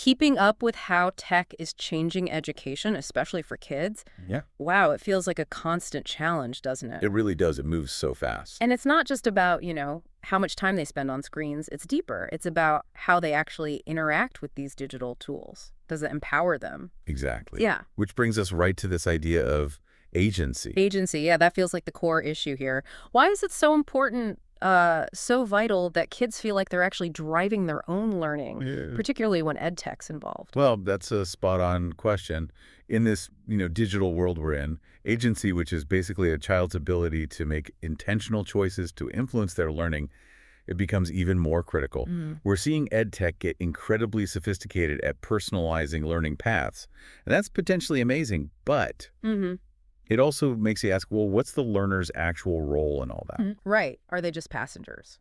Keeping up with how tech is changing education, especially for kids, Yeah. wow, it feels like a constant challenge, doesn't it? It really does. It moves so fast. And it's not just about, how much time they spend on screens. It's deeper. It's about how they actually interact with these digital tools. Does it empower them? Exactly. Yeah. Which brings us right to this idea of agency. Agency, yeah, that feels like the core issue here. Why is it so important, so vital that kids feel like they're actually driving their own learning, Yeah. particularly when ed tech's involved? Well, that's a spot-on question. In this, digital world we're in, agency, which is basically a child's ability to make intentional choices to influence their learning, it becomes even more critical. Mm. We're seeing ed tech get incredibly sophisticated at personalizing learning paths. And that's potentially amazing, but Mm-hmm. it also makes you ask, well, what's the learner's actual role in all that? Right. Are they just passengers?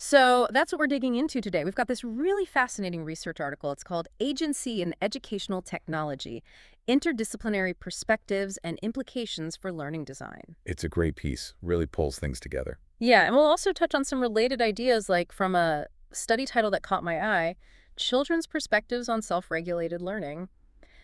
So that's what we're digging into today. We've got this really fascinating research article. It's called Agency in Educational Technology, Interdisciplinary Perspectives and Implications for Learning Design. It's a great piece, really pulls things together. Yeah, and we'll also touch on some related ideas, like from a study title that caught my eye, Children's Perspectives on Self-Regulated Learning,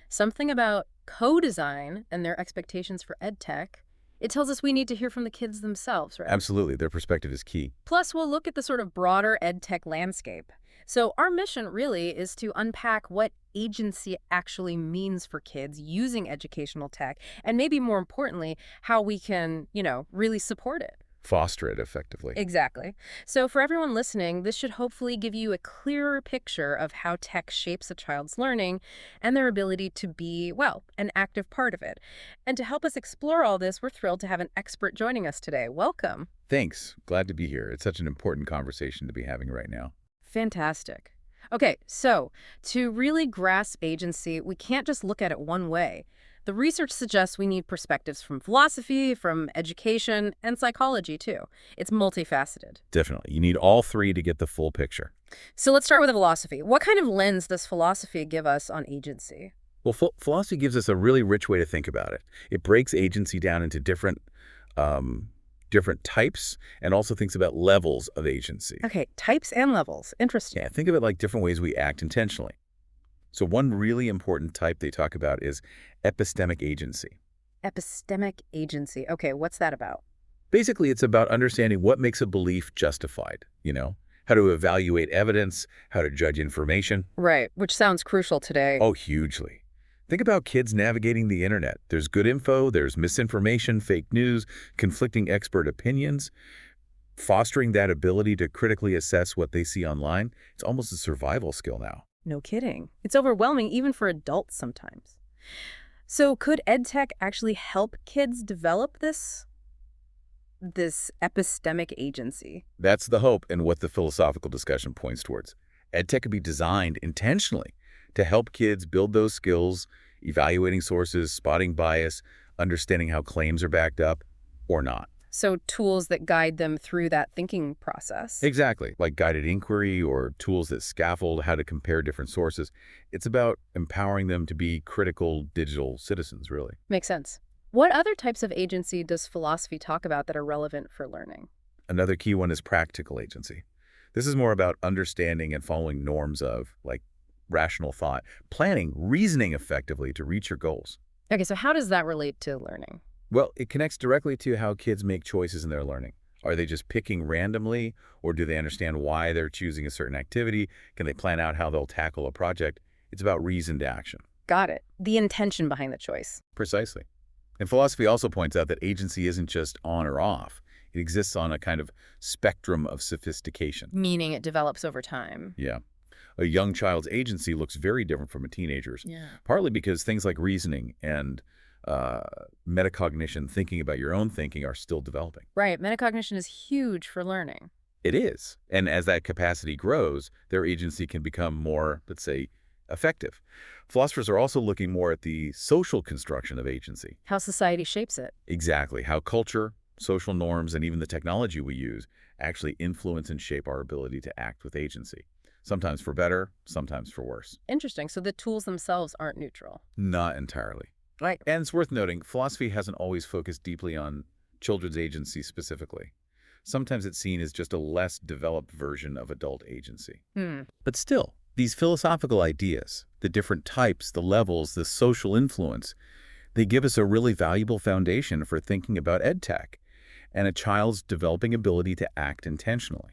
something about co-design and their expectations for ed tech. It tells us we need to hear from the kids themselves, right? Absolutely, their perspective is key. Plus, we'll look at the sort of broader ed tech landscape. So our mission really is to unpack what agency actually means for kids using educational tech, and maybe more importantly, how we can, really support it. Foster it effectively. Exactly. So for everyone listening, this should hopefully give you a clearer picture of how tech shapes a child's learning and their ability to be, well, an active part of it. And to help us explore all this, we're thrilled to have an expert joining us today. Welcome. Thanks. Glad to be here. It's such an important conversation to be having right now. Fantastic. Okay, so to really grasp agency, we can't just look at it one way. The research suggests we need perspectives from philosophy, from education, and psychology, too. It's multifaceted. Definitely. You need all three to get the full picture. So let's start with philosophy. What kind of lens does philosophy give us on agency? Well, philosophy gives us a really rich way to think about it. It breaks agency down into different types and also thinks about levels of agency. Okay, types and levels. Interesting. Yeah, think of it like different ways we act intentionally. So one really important type they talk about is epistemic agency. Epistemic agency. Okay, what's that about? Basically, it's about understanding what makes a belief justified, how to evaluate evidence, how to judge information. Right, which sounds crucial today. Oh, hugely. Think about kids navigating the internet. There's good info, there's misinformation, fake news, conflicting expert opinions. Fostering that ability to critically assess what they see online, it's almost a survival skill now. No kidding. It's overwhelming even for adults sometimes. So could EdTech actually help kids develop this epistemic agency? That's the hope and what the philosophical discussion points towards. EdTech could be designed intentionally to help kids build those skills, evaluating sources, spotting bias, understanding how claims are backed up or not. So tools that guide them through that thinking process. Exactly, like guided inquiry or tools that scaffold how to compare different sources. It's about empowering them to be critical digital citizens, really. Makes sense. What other types of agency does philosophy talk about that are relevant for learning? Another key one is practical agency. This is more about understanding and following norms of, like, rational thought, planning, reasoning effectively to reach your goals. Okay, so how does that relate to learning? Well, it connects directly to how kids make choices in their learning. Are they just picking randomly, or do they understand why they're choosing a certain activity? Can they plan out how they'll tackle a project? It's about reasoned action. Got it. The intention behind the choice. Precisely. And philosophy also points out that agency isn't just on or off. It exists on a kind of spectrum of sophistication. Meaning it develops over time. Yeah. A young child's agency looks very different from a teenager's, Yeah. partly because things like reasoning and metacognition, thinking about your own thinking, are still developing. Right. Metacognition is huge for learning. It is. And as that capacity grows, their agency can become more, let's say, effective. Philosophers are also looking more at the social construction of agency. How society shapes it. Exactly. How culture, social norms, and even the technology we use actually influence and shape our ability to act with agency. Sometimes for better, sometimes for worse. Interesting. So the tools themselves aren't neutral. Not entirely. Right. And it's worth noting, philosophy hasn't always focused deeply on children's agency specifically. Sometimes it's seen as just a less developed version of adult agency. But still, These philosophical ideas, the different types, the levels, the social influence, they give us a really valuable foundation for thinking about EdTech and a child's developing ability to act intentionally.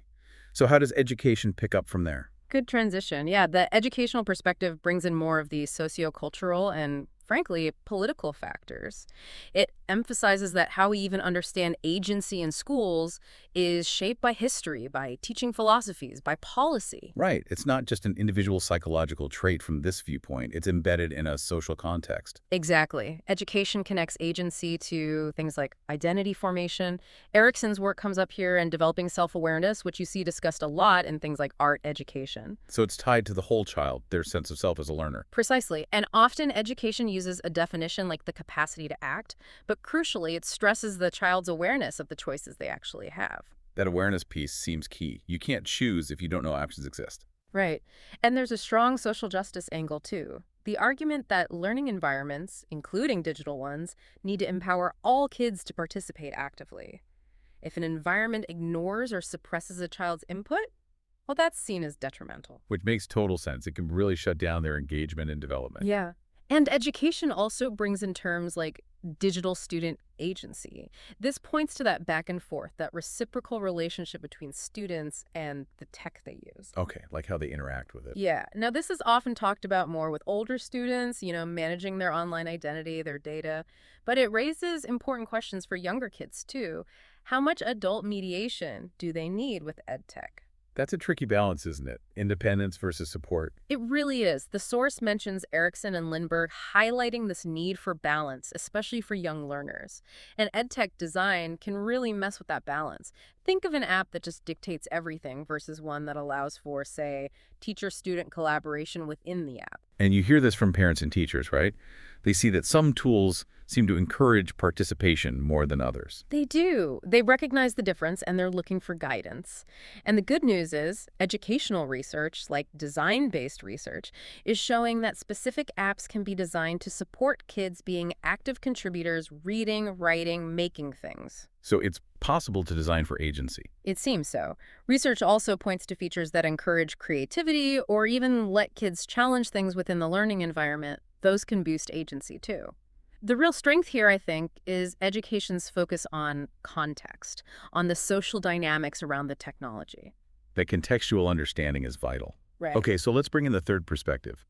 So how does education pick up from there? Good transition. Yeah, the educational perspective brings in more of the sociocultural and, frankly, political factors. It emphasizes that how we even understand agency in schools is shaped by history, by teaching philosophies, by policy. Right. It's not just an individual psychological trait from this viewpoint. It's embedded in a social context. Exactly. Education connects agency to things like identity formation. Erickson's work comes up here in developing self-awareness, which you see discussed a lot in things like art education. So it's tied to the whole child, their sense of self as a learner. Precisely. And often education uses a definition like the capacity to act, but crucially, it stresses the child's awareness of the choices they actually have. That awareness piece seems key. You can't choose if you don't know options exist. Right. And there's a strong social justice angle, too. The argument that learning environments, including digital ones, need to empower all kids to participate actively. If an environment ignores or suppresses a child's input, well, that's seen as detrimental. Which makes total sense. It can really shut down their engagement and development. Yeah. And education also brings in terms like digital student agency. This points to that back and forth, that reciprocal relationship between students and the tech they use. Okay, like how they interact with it. Yeah. Now, this is often talked about more with older students, managing their online identity, their data. But it raises important questions for younger kids, too. How much adult mediation do they need with ed tech? That's a tricky balance, isn't it? Independence versus support. It really is. The source mentions Erickson and Lindbergh highlighting this need for balance, especially for young learners. And edtech design can really mess with that balance. Think of an app that just dictates everything versus one that allows for, say, teacher-student collaboration within the app. And you hear this from parents and teachers, right? They see that some tools seem to encourage participation more than others. They do. They recognize the difference and they're looking for guidance. And the good news is educational research, like design-based research, is showing that specific apps can be designed to support kids being active contributors, reading, writing, making things. So it's possible to design for agency. It seems so. Research also points to features that encourage creativity or even let kids challenge things within the learning environment. Those can boost agency too. The real strength here, I think, is education's focus on context, on the social dynamics around the technology. That contextual understanding is vital. Right. Okay, so let's bring in the third perspective,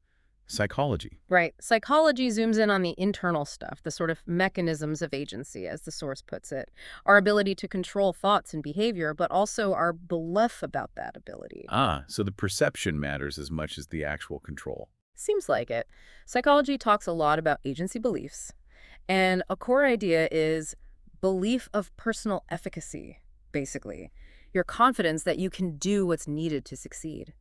psychology. Right. Psychology zooms in on the internal stuff, the sort of mechanisms of agency, as the source puts it. Our ability to control thoughts and behavior, but also our belief about that ability. Ah, so the perception matters as much as the actual control. Seems like it. Psychology talks a lot about agency beliefs. And a core idea is belief of personal efficacy, basically. Your confidence that you can do what's needed to succeed.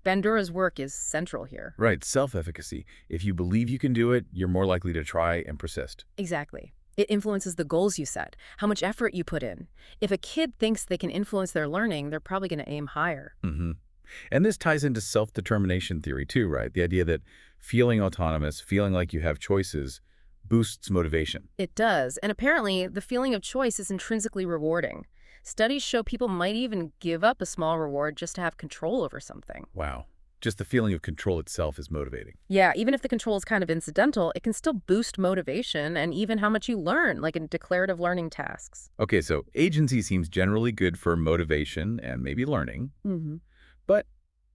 Bandura's work is central here. Right, self-efficacy. If you believe you can do it, you're more likely to try and persist. Exactly. It influences the goals you set, how much effort you put in. If a kid thinks they can influence their learning, they're probably going to aim higher. Mm-hmm. And this ties into self-determination theory too, right? The idea that feeling autonomous, feeling like you have choices, boosts motivation. It does. And apparently, the feeling of choice is intrinsically rewarding. Studies show people might even give up a small reward just to have control over something. Wow. Just the feeling of control itself is motivating. Yeah, even if the control is kind of incidental, it can still boost motivation and even how much you learn, like in declarative learning tasks. Okay, so agency seems generally good for motivation and maybe learning. Mm-hmm. But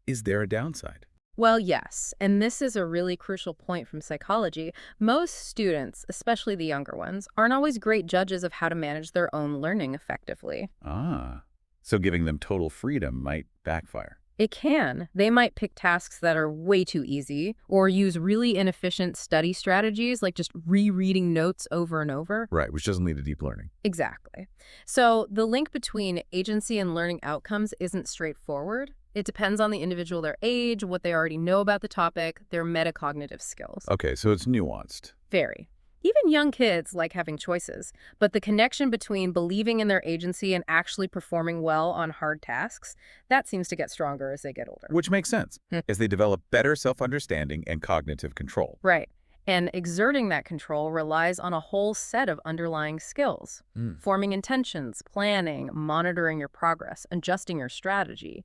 is there a downside? Well, yes, and this is a really crucial point from psychology. Most students, especially the younger ones, aren't always great judges of how to manage their own learning effectively. Ah, so giving them total freedom might backfire. It can. They might pick tasks that are way too easy or use really inefficient study strategies like just rereading notes over and over. Right, which doesn't lead to deep learning. Exactly. So the link between agency and learning outcomes isn't straightforward. It depends on the individual, their age, what they already know about the topic, their metacognitive skills. Okay, so it's nuanced. Very. Even young kids like having choices, but the connection between believing in their agency and actually performing well on hard tasks, that seems to get stronger as they get older. Which makes sense, as they develop better self-understanding and cognitive control. Right. And exerting that control relies on a whole set of underlying skills. Mm. Forming intentions, planning, monitoring your progress, adjusting your strategy.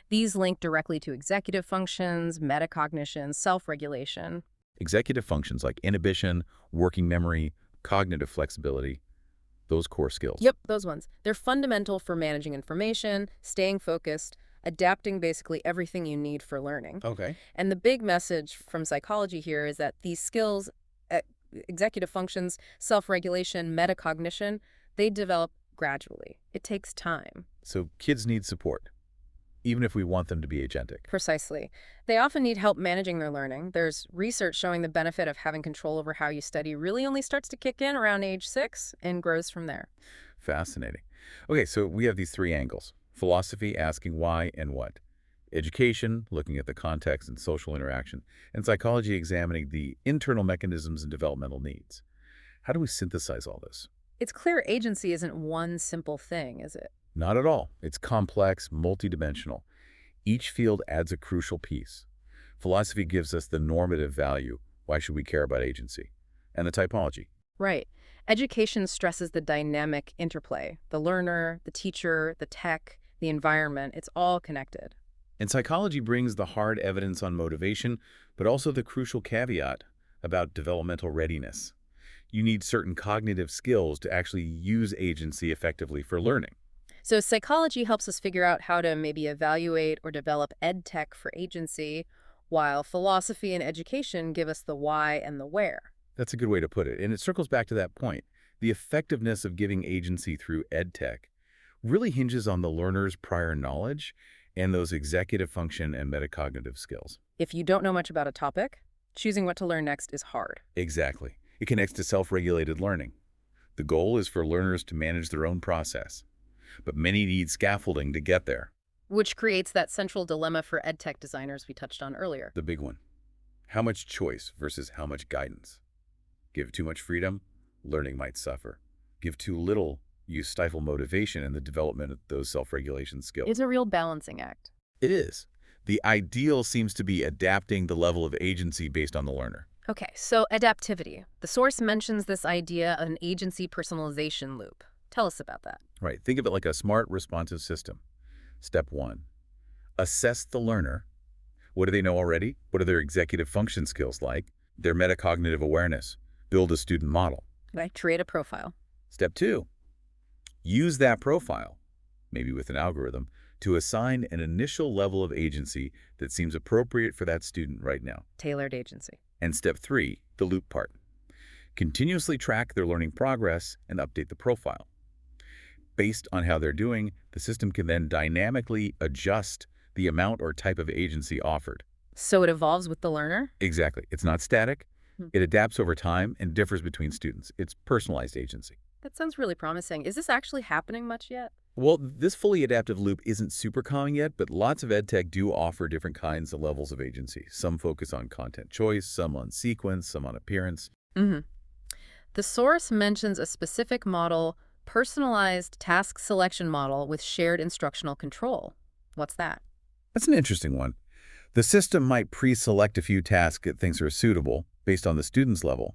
These link directly to executive functions, metacognition, self-regulation. Executive functions like inhibition, working memory, cognitive flexibility, those core skills. Yep, those ones. They're fundamental for managing information, staying focused, adapting basically everything you need for learning. Okay. And the big message from psychology here is that these skills, e- executive functions, self-regulation, metacognition, they develop gradually. It takes time. So kids need support, even if we want them to be agentic. Precisely. They often need help managing their learning. There's research showing the benefit of having control over how you study really only starts to kick in around age 6 and grows from there. Fascinating. Okay, so we have these three angles. Philosophy, asking why and what. Education, looking at the context and social interaction. And psychology, examining the internal mechanisms and developmental needs. How do we synthesize all this? It's clear agency isn't one simple thing, is it? Not at all. It's complex, multidimensional. Each field adds a crucial piece. Philosophy gives us the normative value. Why should we care about agency? And the typology. Right. Education stresses the dynamic interplay. The learner, the teacher, the tech, the environment, it's all connected. And psychology brings the hard evidence on motivation, but also the crucial caveat about developmental readiness. You need certain cognitive skills to actually use agency effectively for learning. So psychology helps us figure out how to maybe evaluate or develop ed tech for agency, while philosophy and education give us the why and the where. That's a good way to put it. And it circles back to that point. The effectiveness of giving agency through EdTech really hinges on the learner's prior knowledge and those executive function and metacognitive skills. If you don't know much about a topic, choosing what to learn next is hard. Exactly. It connects to self-regulated learning. The goal is for learners to manage their own process, but many need scaffolding to get there. Which creates that central dilemma for ed tech designers we touched on earlier. The big one. How much choice versus how much guidance? Give too much freedom, learning might suffer. Give too little, you stifle motivation and the development of those self-regulation skills. It's a real balancing act. It is. The ideal seems to be adapting the level of agency based on the learner. Okay, so adaptivity. The source mentions this idea of an agency personalization loop. Tell us about that. Right. Think of it like a smart, responsive system. Step 1. Assess the learner. What do they know already? What are their executive function skills like? Their metacognitive awareness. Build a student model. Right, create a profile. Step 2. Use that profile, maybe with an algorithm, to assign an initial level of agency that seems appropriate for that student right now. Tailored agency. And step 3, the loop part. Continuously track their learning progress and update the profile. Based on how they're doing, the system can then dynamically adjust the amount or type of agency offered. So it evolves with the learner? Exactly. It's not static. Hmm. It adapts over time and differs between students. It's personalized agency. That sounds really promising. Is this actually happening much yet? Well, this fully adaptive loop isn't super common yet, but lots of edtech do offer different kinds of levels of agency. Some focus on content choice, some on sequence, some on appearance. Mm-hmm. The source mentions a specific model, personalized task selection model with shared instructional control. What's that? That's an interesting one. The system might pre-select a few tasks it thinks are suitable based on the student's level,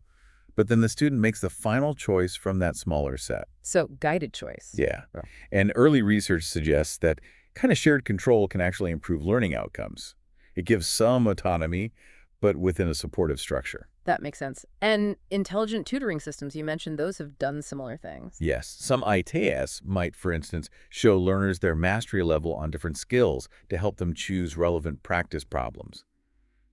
but then the student makes the final choice from that smaller set. So guided choice. Yeah. Yeah. And early research suggests that kind of shared control can actually improve learning outcomes. It gives some autonomy, but within a supportive structure. That makes sense. And intelligent tutoring systems, you mentioned those have done similar things. Yes, some ITS might, for instance, show learners their mastery level on different skills to help them choose relevant practice problems.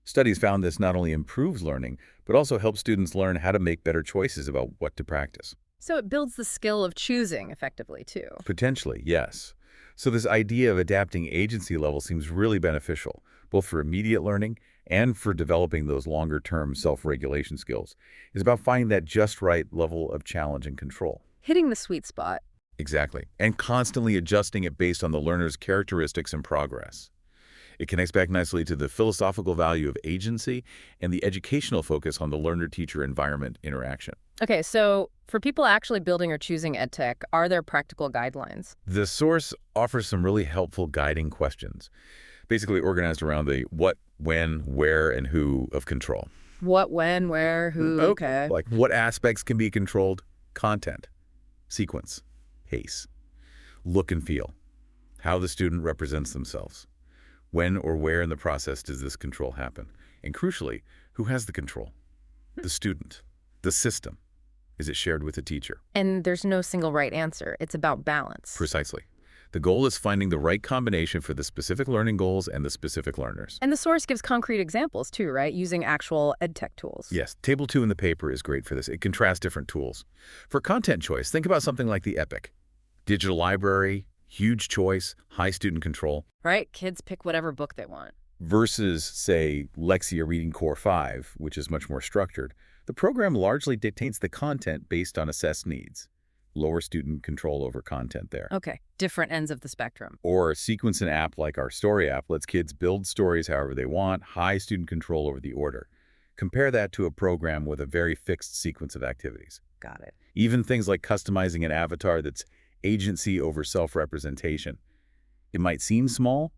Studies found this not only improves learning, but also helps students learn how to make better choices about what to practice. So it builds the skill of choosing effectively, too. Potentially, yes. So this idea of adapting agency level seems really beneficial, both for immediate learning and for developing those longer-term self-regulation skills. It's about finding that just right level of challenge and control. Hitting the sweet spot. Exactly. And constantly adjusting it based on the learner's characteristics and progress. It connects back nicely to the philosophical value of agency and the educational focus on the learner-teacher environment interaction. Okay, so for people actually building or choosing EdTech, are there practical guidelines? The source offers some really helpful guiding questions, basically organized around the what, when, where, and who of control. What, when, where, who, Okay. okay. Like what aspects can be controlled? Content, sequence, pace, look and feel, how the student represents themselves. When or where in the process does this control happen? And crucially, who has the control? The student, the system. Is it shared with the teacher? And there's no single right answer. It's about balance. Precisely. The goal is finding the right combination for the specific learning goals and the specific learners. And the source gives concrete examples too, right? Using actual EdTech tools. Yes, Table 2 in the paper is great for this. It contrasts different tools. For content choice, think about something like the EPIC. Digital library, huge choice, high student control. Right? Kids pick whatever book they want. Versus, say, Lexia Reading Core 5, which is much more structured. The program largely dictates the content based on assessed needs. Lower student control over content there. Okay, different ends of the spectrum. Or Sequence an app like our Story app lets kids build stories however they want, high student control over the order. Compare that to a program with a very fixed sequence of activities. Got it. Even things like customizing an avatar that's agency over self-representation. It might seem small,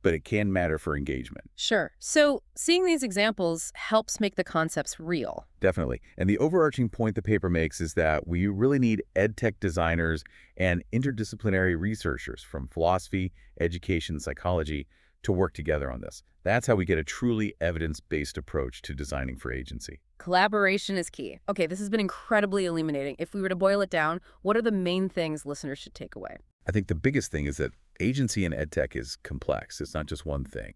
but it can matter for engagement. Sure. So seeing these examples helps make the concepts real. Definitely. And the overarching point the paper makes is that we really need EdTech designers and interdisciplinary researchers from philosophy, education, psychology to work together on this. That's how we get a truly evidence-based approach to designing for agency. Collaboration is key. Okay, this has been incredibly illuminating. If we were to boil it down, what are the main things listeners should take away? I think the biggest thing is that agency in EdTech is complex. It's not just one thing.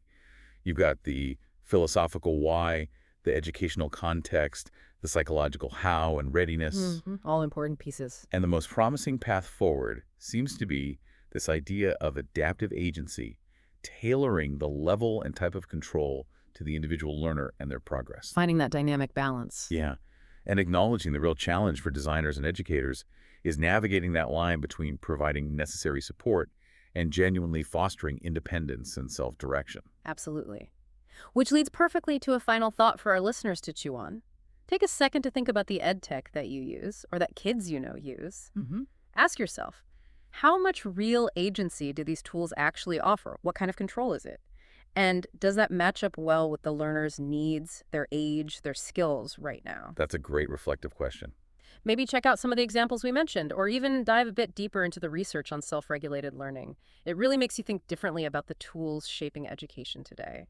You've got the philosophical why, the educational context, the psychological how and readiness. All important pieces. And the most promising path forward seems to be this idea of adaptive agency, tailoring the level and type of control to the individual learner and their progress. Finding that dynamic balance. Yeah, and acknowledging the real challenge for designers and educators is navigating that line between providing necessary support and genuinely fostering independence and self-direction. Absolutely. Which leads perfectly to a final thought for our listeners to chew on. Take a second to think about the EdTech that you use, or that kids you know use. Ask yourself, how much real agency do these tools actually offer? What kind of control is it? And does that match up well with the learner's needs, their age, their skills right now? That's a great reflective question. Maybe check out some of the examples we mentioned, or even dive a bit deeper into the research on self-regulated learning. It really makes you think differently about the tools shaping education today.